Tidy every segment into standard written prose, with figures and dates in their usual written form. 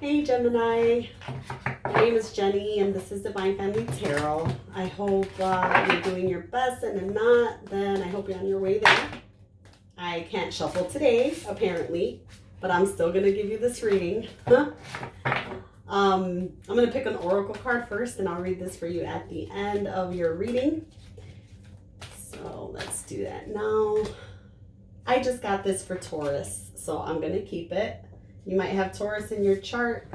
Hey Gemini, my name is Jenny and this is Divine Family Tarot. I hope you're doing your best, and if not, then I hope you're on your way there. I can't shuffle today, apparently, but I'm still going to give you this reading. I'm going to pick an oracle card first, and I'll read this for you at the end of your reading. So let's do that now. I just got this for Taurus, so I'm going to keep it. You might have Taurus in your chart.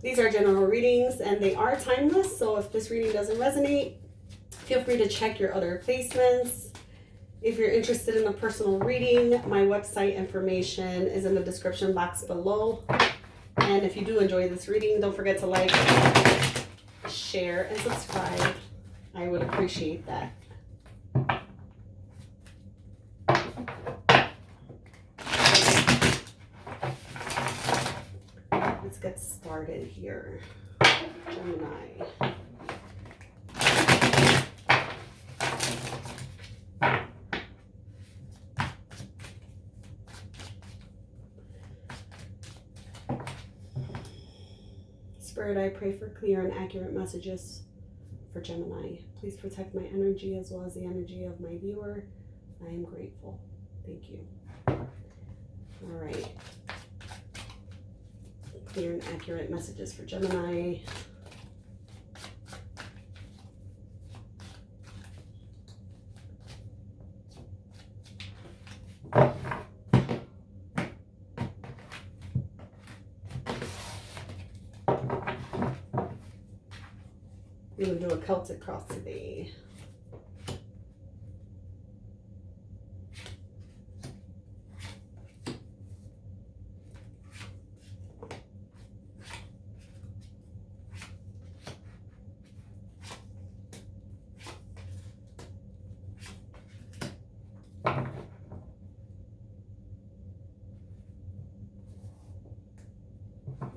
These are general readings and they are timeless, so if this reading doesn't resonate, feel free to check your other placements. If you're interested in a personal reading, my website information is in the description box below. And if you do enjoy this reading, don't forget to like, share, and subscribe. I would appreciate that. Let's get started here. Gemini. Spirit, I pray for clear and accurate messages for Gemini. Please protect my energy as well as the energy of my viewer. I am grateful. Thank you. All right. Clear and accurate messages for Gemini. We're going to do a Celtic cross today.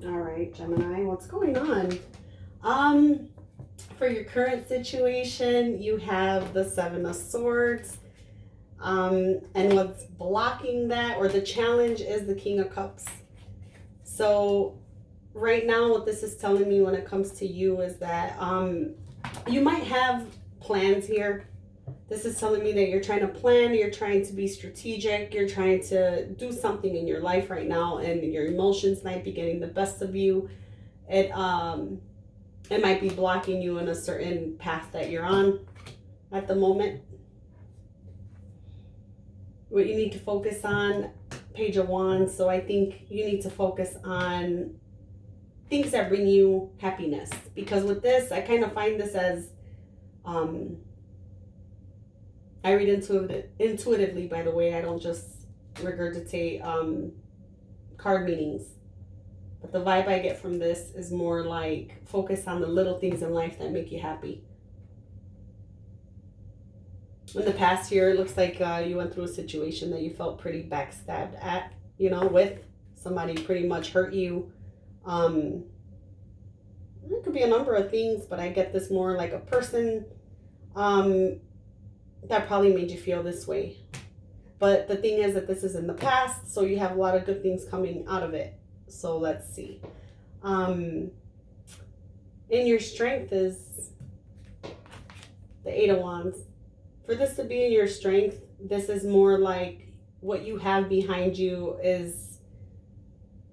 All right, Gemini, what's going on? For your current situation, you have the Seven of Swords. And what's blocking that, or the challenge, is the King of Cups. So right now, what this is telling me when it comes to you is that you might have plans here. This is telling me that you're trying to plan, you're trying to be strategic, you're trying to do something in your life right now, and your emotions might be getting the best of you. It might be blocking you in a certain path that you're on at the moment. What you need to focus on, Page of Wands. So I think you need to focus on things that bring you happiness. Because with this, I kind of find this as, I read intuitively, by the way. I don't just regurgitate card meanings. But the vibe I get from this is more like focus on the little things in life that make you happy. In the past year, it looks like you went through a situation that you felt pretty backstabbed at, with somebody pretty much hurt you. It could be a number of things, but I get this more like a person that probably made you feel this way. But the thing is that this is in the past, so you have a lot of good things coming out of it. So let's see. In your strength is the Eight of Wands. For this to be in your strength, this is more like what you have behind you is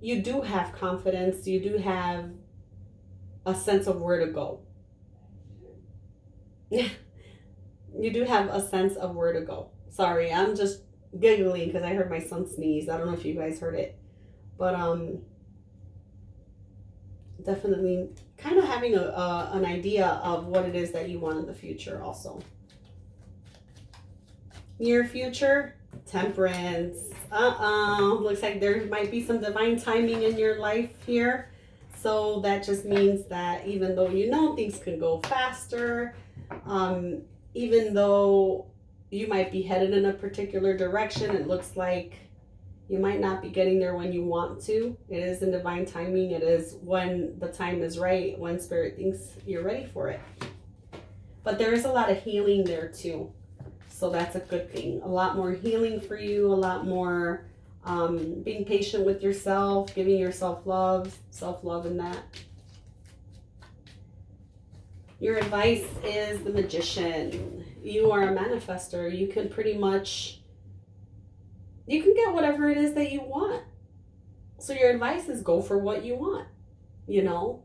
you do have confidence. You do have a sense of where to go. You do have a sense of where to go. Sorry, I'm just giggling because I heard my son sneeze. I don't know if you guys heard it. But definitely kind of having an idea of what it is that you want in the future also. Near future, Temperance. Looks like there might be some divine timing in your life here. So that just means that even though things can go faster, even though you might be headed in a particular direction, it looks like you might not be getting there when you want to. It is in divine timing. It is when the time is right, when Spirit thinks you're ready for it. But there is a lot of healing there too. So that's a good thing. A lot more healing for you, a lot more being patient with yourself, giving yourself love, self-love in that. Your advice is the Magician. You are a manifester. You can pretty much, you can get whatever it is that you want. So your advice is go for what you want, you know?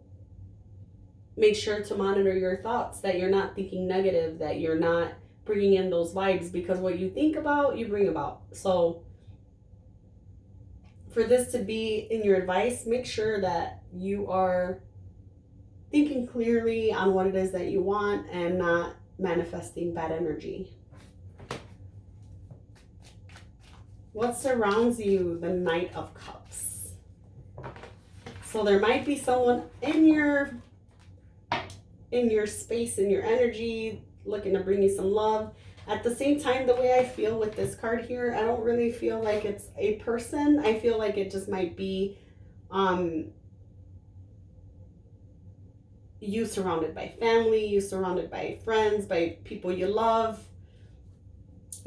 Make sure to monitor your thoughts, that you're not thinking negative, that you're not bringing in those vibes, because what you think about, you bring about. So for this to be in your advice, make sure that you are thinking clearly on what it is that you want and not manifesting bad energy. What surrounds you? The Knight of Cups. So there might be someone in your space, in your energy, looking to bring you some love. At the same time, the way I feel with this card here, I don't really feel like it's a person. I feel like it just might be you surrounded by family, you surrounded by friends, by people you love.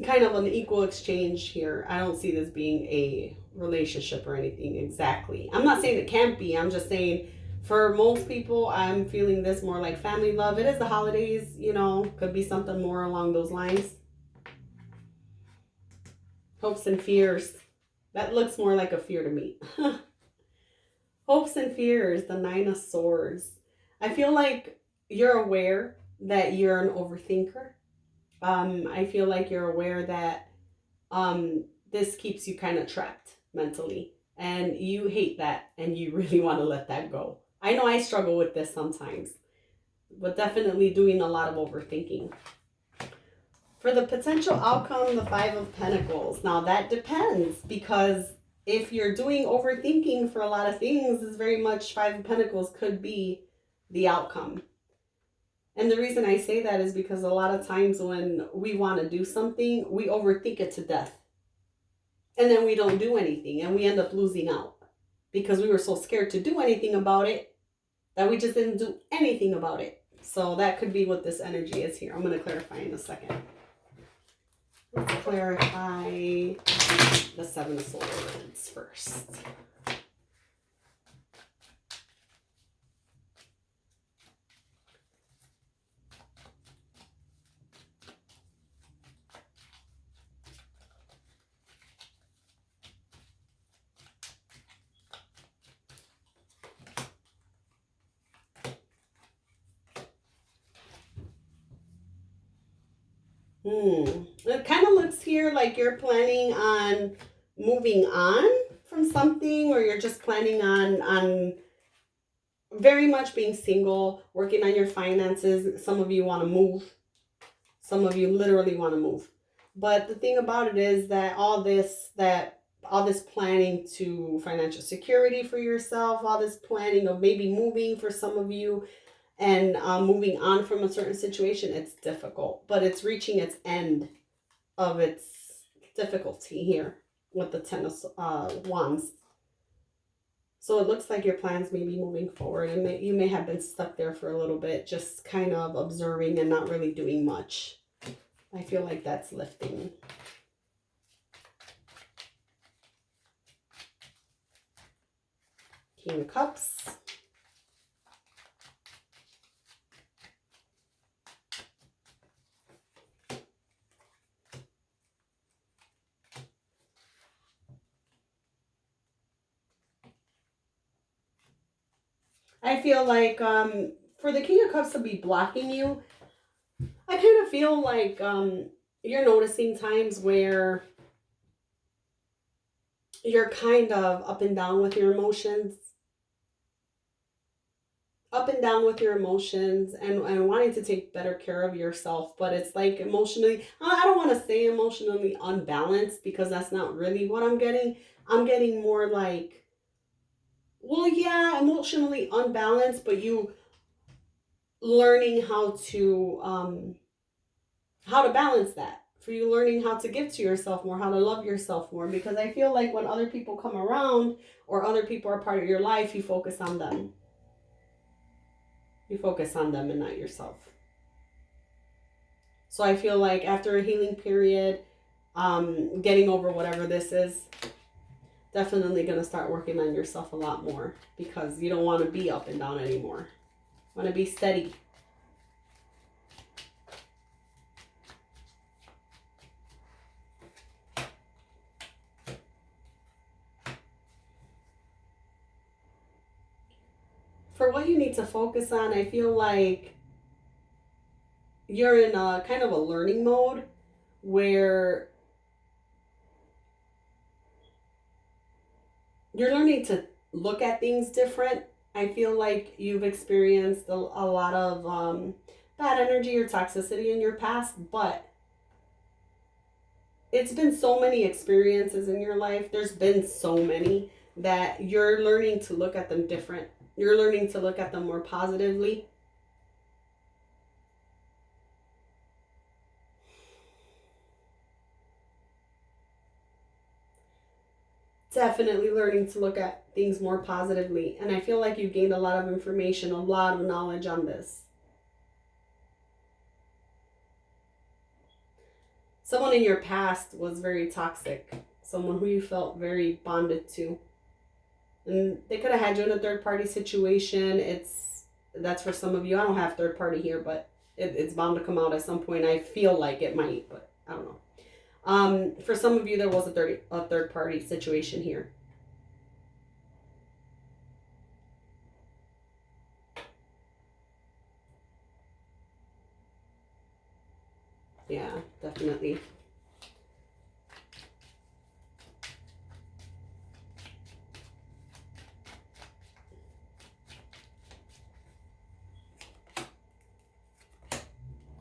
Kind of an equal exchange here. I don't see this being a relationship or anything exactly. I'm not saying it can't be. I'm just saying for most people, I'm feeling this more like family love. It is the holidays, you know, could be something more along those lines. Hopes and fears. That looks more like a fear to me. Hopes and fears, the Nine of Swords. I feel like you're aware that you're an overthinker. I feel like you're aware that this keeps you kind of trapped mentally. And you hate that and you really want to let that go. I know I struggle with this sometimes, but definitely doing a lot of overthinking. For the potential outcome, the Five of Pentacles. Now that depends, because if you're doing overthinking for a lot of things, it's very much Five of Pentacles could be the outcome. And the reason I say that is because a lot of times when we want to do something, we overthink it to death. And then we don't do anything and we end up losing out because we were so scared to do anything about it that we just didn't do anything about it. So that could be what this energy is here. I'm going to clarify in a second. Let's clarify the Seven of Swords first. It kind of looks here like you're planning on moving on from something, or you're just planning on very much being single, working on your finances. Some of you want to move. Some of you literally want to move. But the thing about it is that all this planning to financial security for yourself, all this planning of maybe moving for some of you, and moving on from a certain situation, it's difficult, but it's reaching its end of its difficulty here with the Ten of Wands. So it looks like your plans may be moving forward, and you may have been stuck there for a little bit, just kind of observing and not really doing much. I feel like that's lifting. King of Cups. I feel like for the King of Cups to be blocking you, I kind of feel like you're noticing times where you're kind of up and down with your emotions. And wanting to take better care of yourself. But it's like emotionally, I don't want to say emotionally unbalanced, because that's not really what I'm getting. I'm getting more like, well, yeah, emotionally unbalanced, but you learning how to balance that. For you learning how to give to yourself more, how to love yourself more. Because I feel like when other people come around or other people are part of your life, you focus on them. You focus on them and not yourself. So I feel like after a healing period, getting over whatever this is, definitely going to start working on yourself a lot more, because you don't want to be up and down anymore. You want to be steady. For what you need to focus on, I feel like you're in a kind of a learning mode where you're learning to look at things different. I feel like you've experienced a lot of bad energy or toxicity in your past, but it's been so many experiences in your life. There's been so many that you're learning to look at them different. You're learning to look at them more positively. Definitely learning to look at things more positively. And I feel like you gained a lot of information, a lot of knowledge on this. Someone in your past was very toxic. Someone who you felt very bonded to. And they could have had you in a third party situation. That's for some of you. I don't have third party here, but it's bound to come out at some point. I feel like it might, but I don't know. For some of you, there was a third party situation here. Yeah, definitely.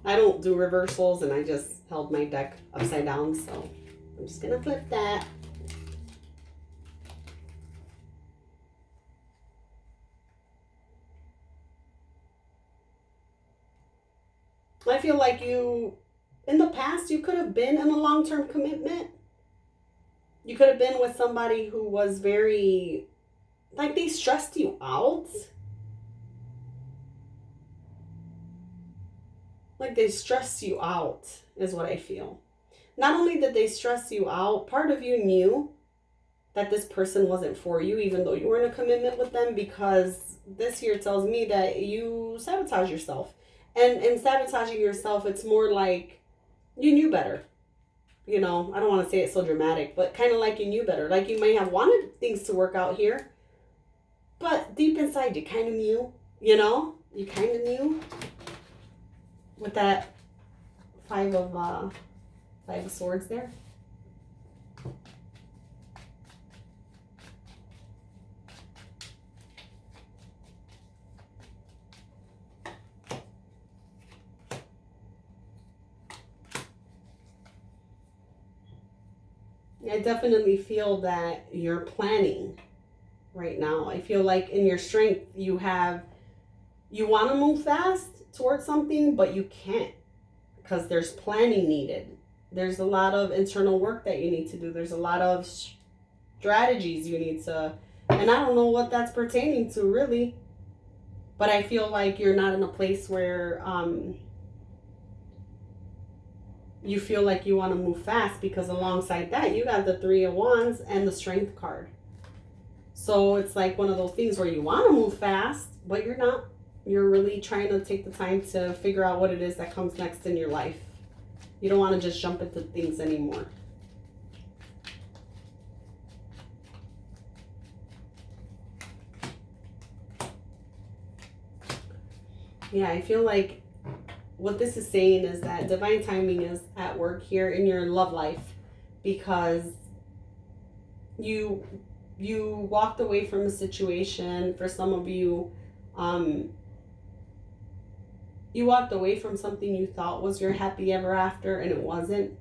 I don't do reversals, and I just held my deck upside down, so I'm just gonna flip that. I feel like in the past, you could have been in a long-term commitment. You could have been with somebody who was very, like, they stressed you out. Like, they stressed you out is what I feel. Not only did they stress you out, part of you knew that this person wasn't for you, even though you were in a commitment with them, because this here tells me that you sabotage yourself. And in sabotaging yourself, it's more like you knew better. You know, I don't want to say it so dramatic, but kind of like you knew better. Like, you may have wanted things to work out here, but deep inside you kind of knew, you know? You kind of knew. With that five of swords there. I definitely feel that you're planning right now. I feel like in your strength you want to move fast towards something, but you can't, because there's planning needed. There's a lot of internal work that you need to do. There's a lot of strategies you need to, and I don't know what that's pertaining to really, but I feel like you're not in a place where you feel like you want to move fast, because alongside that you got the Three of Wands and the Strength card. So it's like one of those things where you want to move fast, but you're not. You're really trying to take the time to figure out what it is that comes next in your life. You don't want to just jump into things anymore. Yeah, I feel like what this is saying is that divine timing is at work here in your love life, because you walked away from a situation. For some of you, you walked away from something you thought was your happy ever after, and it wasn't.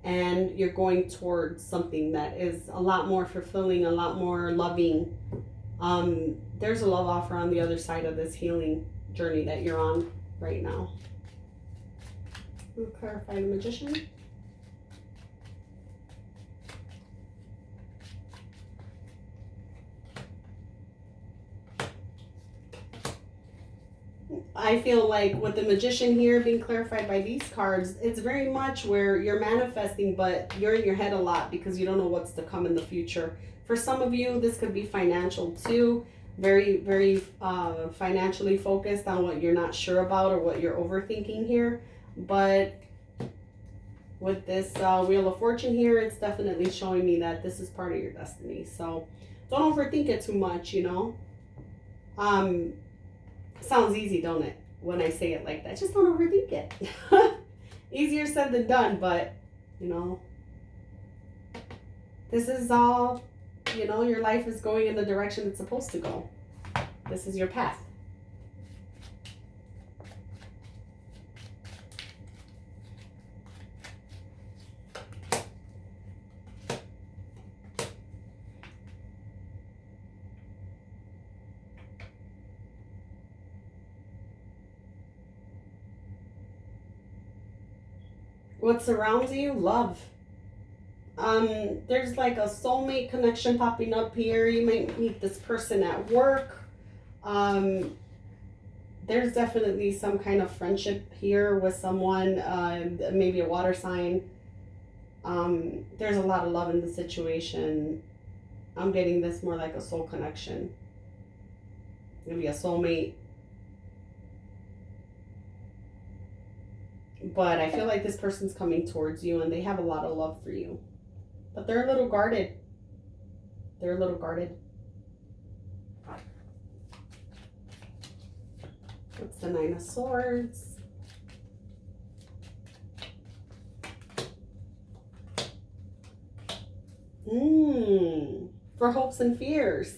And you're going towards something that is a lot more fulfilling, a lot more loving. There's a love offer on the other side of this healing journey that you're on right now. We'll clarify the Magician. I feel like with the Magician here being clarified by these cards, it's very much where you're manifesting, but you're in your head a lot because you don't know what's to come in the future. For some of you, this could be financial too. Very, very financially focused on what you're not sure about or what you're overthinking here. But with this Wheel of Fortune here, it's definitely showing me that this is part of your destiny. So don't overthink it too much, you know. Sounds easy, don't it, when I say it like that? Just don't overthink it. Easier said than done, but, you know, this is all, you know, your life is going in the direction it's supposed to go. This is your path. What surrounds you? Love. There's like a soulmate connection popping up here. You might meet this person at work. There's definitely some kind of friendship here with someone, maybe a water sign. There's a lot of love in the situation. I'm getting this more like a soul connection. Maybe a soulmate. But I feel like this person's coming towards you and they have a lot of love for you. But they're a little guarded. They're a little guarded. What's the Nine of Swords? For hopes and fears.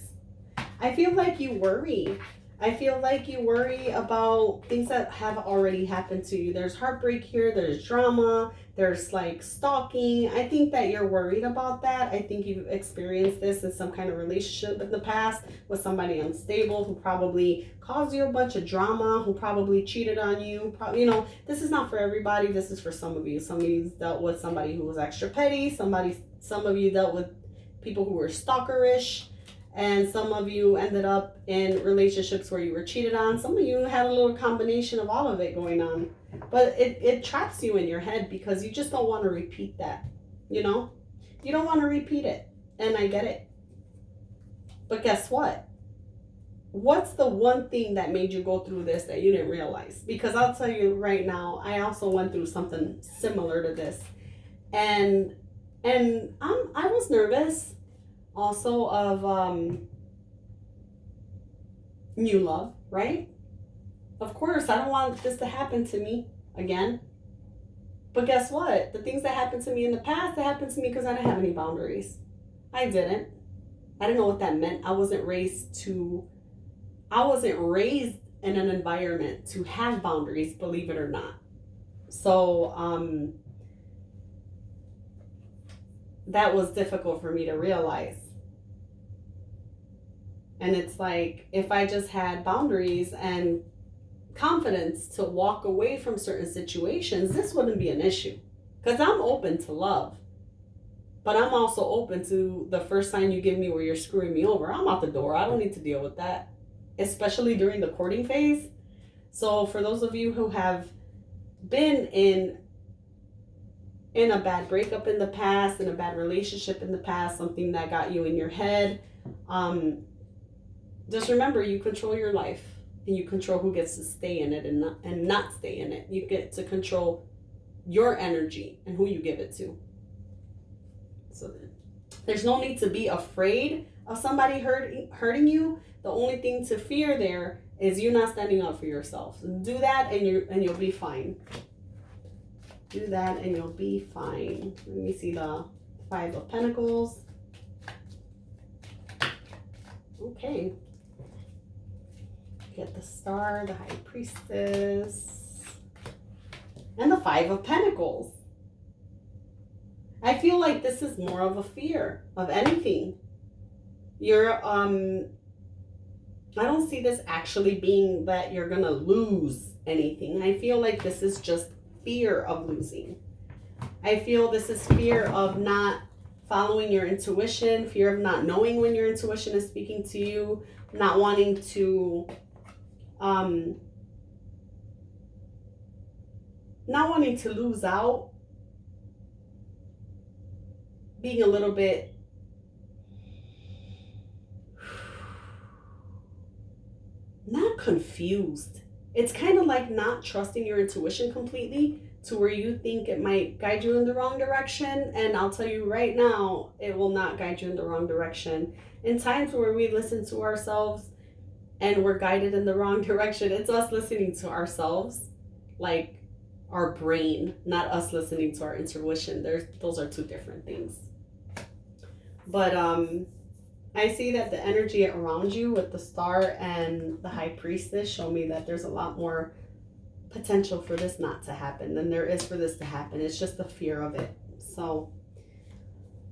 I feel like you worry. I feel like you worry about things that have already happened to you. There's heartbreak here. There's drama. There's like stalking. I think that you're worried about that. I think you've experienced this in some kind of relationship in the past with somebody unstable who probably caused you a bunch of drama, who probably cheated on you. You know, this is not for everybody. This is for some of you. Some of you dealt with somebody who was extra petty. Some of you dealt with people who were stalkerish. And some of you ended up in relationships where you were cheated on. Some of you had a little combination of all of it going on. But it traps you in your head because you just don't want to repeat that, you know? You don't want to repeat it. And I get it. But guess what? What's the one thing that made you go through this that you didn't realize? Because I'll tell you right now, I also went through something similar to this. And I was nervous. Also of new love, right? Of course, I don't want this to happen to me again. But guess what? The things that happened to me in the past, that happened to me because I didn't have any boundaries. I didn't know what that meant. I wasn't raised in an environment to have boundaries, believe it or not. So that was difficult for me to realize. And it's like, if I just had boundaries and confidence to walk away from certain situations, this wouldn't be an issue. Because I'm open to love. But I'm also open to the first sign you give me where you're screwing me over. I'm out the door. I don't need to deal with that. Especially during the courting phase. So for those of you who have been in a bad breakup in the past, in a bad relationship in the past, something that got you in your head, just remember, you control your life and you control who gets to stay in it and not stay in it. You get to control your energy and who you give it to. So there's no need to be afraid of somebody hurting you. The only thing to fear there is you not standing up for yourself. Do that and you'll be fine. Do that and you'll be fine. Let me see the Five of Pentacles. Okay. Get the Star, the High Priestess, and the Five of Pentacles. I feel like this is more of a fear of anything. You're, I don't see this actually being that you're gonna lose anything. I feel like this is just fear of losing. I feel this is fear of not following your intuition, fear of not knowing when your intuition is speaking to you, not wanting to not wanting to lose out, being a little bit not confused. It's kind of like not trusting your intuition completely, to where you think it might guide you in the wrong direction. And I'll tell you right now, it will not guide you in the wrong direction. In times where we listen to ourselves and we're guided in the wrong direction, it's us listening to ourselves, like our brain, not us listening to our intuition. Those are two different things. But I see that the energy around you with the star and the high priestess show me that there's a lot more potential for this not to happen than there is for this to happen. It's just the fear of it. So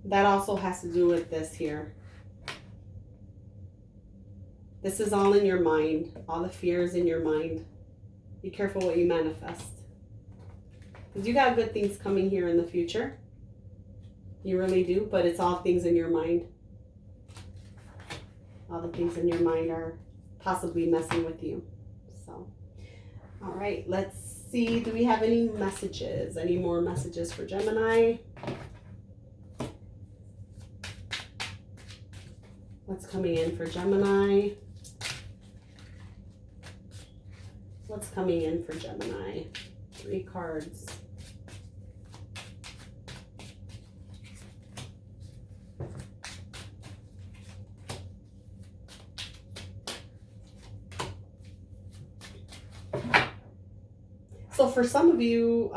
that also has to do with this here. This is all in your mind. All the fears in your mind. Be careful what you manifest. Because you got good things coming here in the future. You really do, but it's all things in your mind. All the things in your mind are possibly messing with you. So, all right, let's see. Do we have any messages? Any more messages for Gemini? What's coming in for Gemini? What's coming in for Gemini? 3 cards. So for some of you,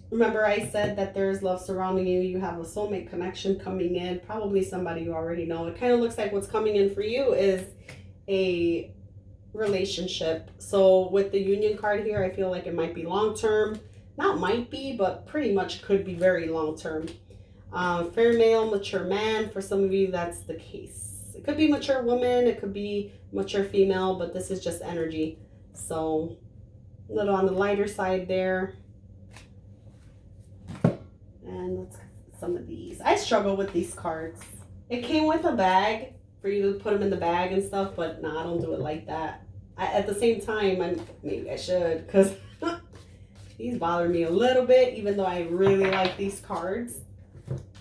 remember I said that there's love surrounding you. You have a soulmate connection coming in. Probably somebody you already know. It kind of looks like what's coming in for you is a relationship. So with the Union card here, I feel like it might be long-term. Not might be, but pretty much could be very long-term. Fair male, mature man. For some of you, that's the case. It could be mature woman. It could be mature female, but this is just energy. So a little on the lighter side there. And let's get some of these. I struggle with these cards. It came with a bag for you to put them in the bag and stuff, but no, I don't do it like that. At the same time, maybe I should, because these bother me a little bit, even though I really like these cards.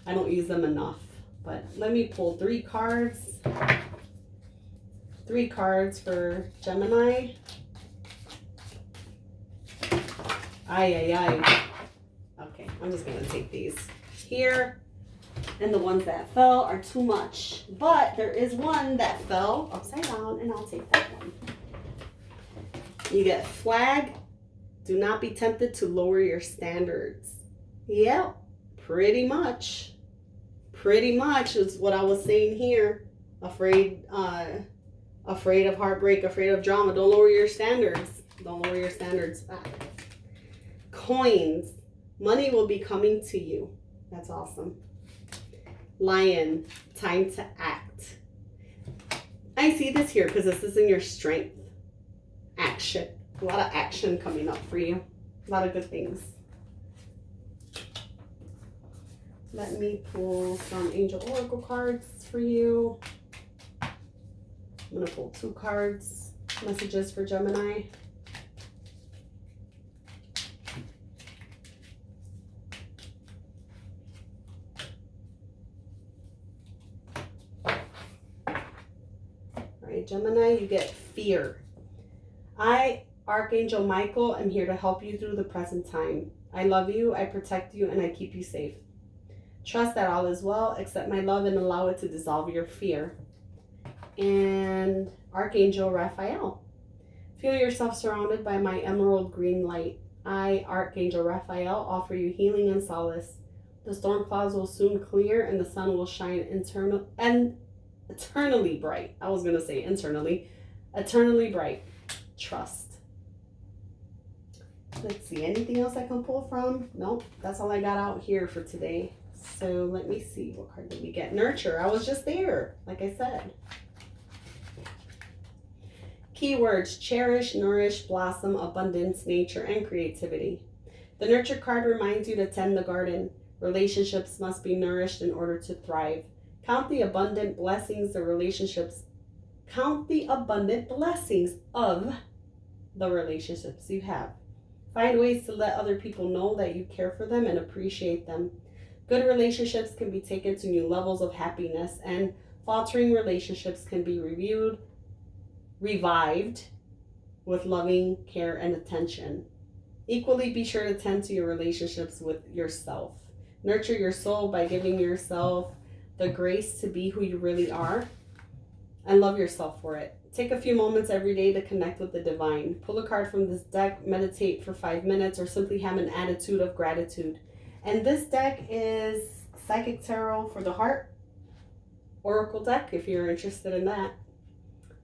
I don't use them enough. But let me pull 3 cards. 3 cards for Gemini. Ay. Okay, I'm just going to take these here. And the ones that fell are too much. But there is one that fell upside down, and I'll take that one. You get flag. Do not be tempted to lower your standards. Yep, pretty much. Pretty much is what I was saying here. Afraid of heartbreak, afraid of drama. Don't lower your standards. Don't lower your standards back. Coins. Money will be coming to you. That's awesome. Lion. Time to act. I see this here because this is in your strength. Action. A lot of action coming up for you. A lot of good things. Let me pull some Angel Oracle cards for you. I'm going to pull 2 cards. Messages for Gemini. Gemini, you get fear. I, Archangel Michael, am here to help you through the present time. I love you, I protect you, and I keep you safe. Trust that all is well, accept my love, and allow it to dissolve your fear. And Archangel Raphael. Feel yourself surrounded by my emerald green light. I, Archangel Raphael, offer you healing and solace. The storm clouds will soon clear, and the sun will shine eternally bright. I was going to say internally. Eternally bright. Trust. Let's see. Anything else I can pull from? Nope. That's all I got out here for today. So let me see. What card did we get? Nurture. I was just there. Like I said. Keywords. Cherish, nourish, blossom, abundance, nature, and creativity. The Nurture card reminds you to tend the garden. Relationships must be nourished in order to thrive. Count the abundant blessings of relationships. Count the abundant blessings of the relationships you have. Find ways to let other people know that you care for them and appreciate them. Good relationships can be taken to new levels of happiness, and faltering relationships can be revived with loving care and attention. Equally, be sure to tend to your relationships with yourself. Nurture your soul by giving yourself the grace to be who you really are and love yourself for it. Take a few moments every day to connect with the divine. Pull a card from this deck, meditate for 5 minutes, or simply have an attitude of gratitude. And this deck is Psychic Tarot for the Heart Oracle deck, if you're interested in that.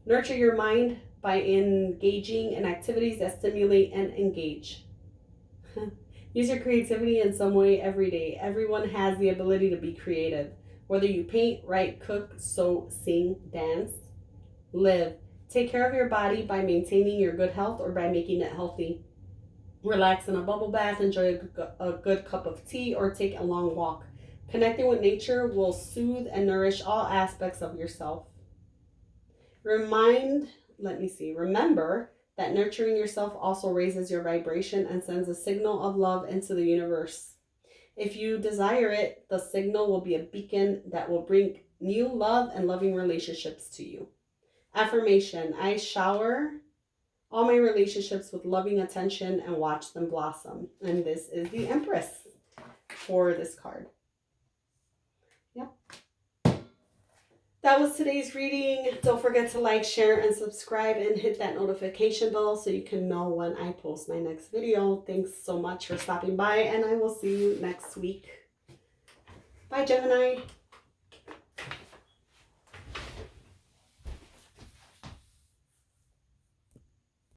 Nurture your mind by engaging in activities that stimulate and engage. Use your creativity in some way every day. Everyone has the ability to be creative. Whether you paint, write, cook, sew, sing, dance, live. Take care of your body by maintaining your good health or by making it healthy. Relax in a bubble bath, enjoy a good cup of tea, or take a long walk. Connecting with nature will soothe and nourish all aspects of yourself. Remember that nurturing yourself also raises your vibration and sends a signal of love into the universe. If you desire it, the signal will be a beacon that will bring new love and loving relationships to you. Affirmation: I shower all my relationships with loving attention and watch them blossom. And this is the Empress for this card. Yep. That was today's reading. Don't forget to like, share, and subscribe, and hit that notification bell so you can know when I post my next video. Thanks so much for stopping by, and I will see you next week. Bye, Gemini.